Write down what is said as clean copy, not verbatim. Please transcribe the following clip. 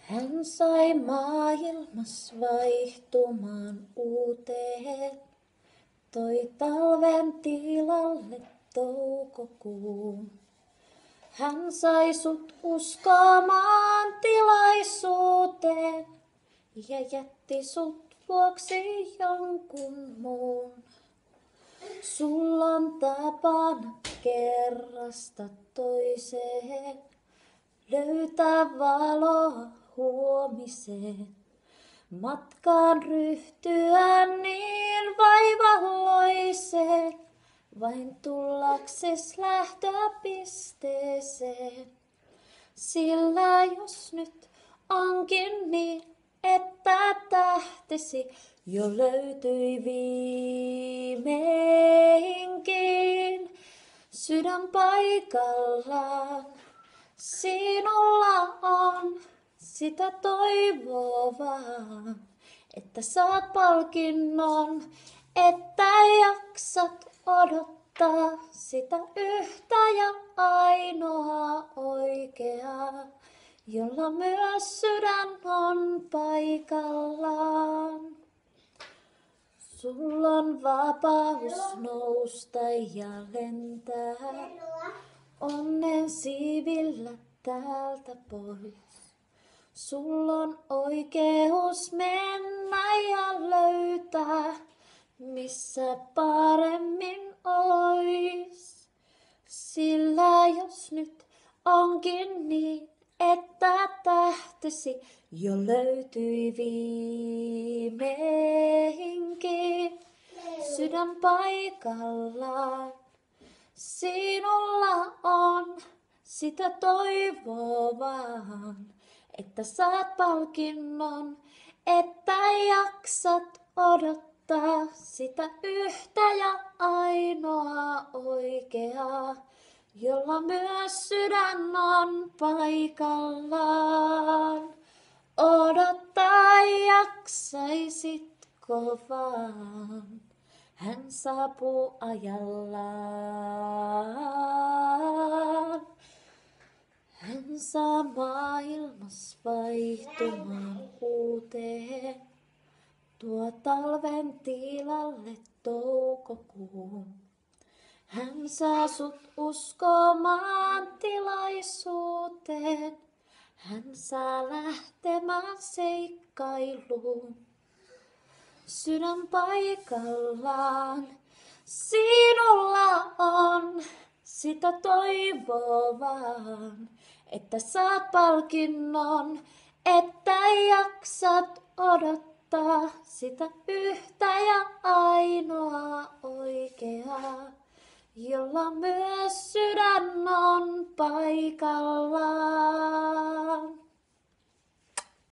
Hän sai maailmas vaihtumaan uuteen, toi talven tilalle toukokuun. Hän sai sut uskomaan tilaisuuteen ja jätti sut vuoksi jonkun muun. Sulla on tapana kerrasta toiseen löytää valoa huomiseen. Matkaan ryhtyä niin vaivalloiseen, vain tullakses lähtöpisteeseen. Sillä jos nyt onkin niin, että tähtesi jo löytyi viimeinkin sydän paikallaan. Sinulla on sitä toivoa vaan, että saat palkinnon, että jaksat odottaa sitä yhtä ja ainoaa oikeaa, jolla myös sydän on paikallaan. Sulla on vapaus nousta ja lentää onnen siivillä täältä pois. Sulla on oikeus mennä ja löytää, missä paremmin ois. Sillä jos nyt onkin niin, että tähtesi jo löytyi viimeinkin sydän paikallaan. Sinulla on sitä toivoa vaan, että saat palkinnon, että jaksat odottaa sitä yhtä ja ainoaa oikeaa, jolla myös sydän on paikallaan. Odottaa jaksaisitko vaan, hän saapuu ajallaan. Hän saa maailmas vaihtumaan uuteen, tuo talven tilalle toukokuun. Hän saa sut uskomaan tilaisuuteen, hän saa lähtemään seikkailuun. Sydän paikallaan, sinulla on sitä toivoa vaan, että saat palkinnon, että jaksat odottaa sitä yhtä ja ainoaa oikeaa, jolla myös sydän on paikallaan.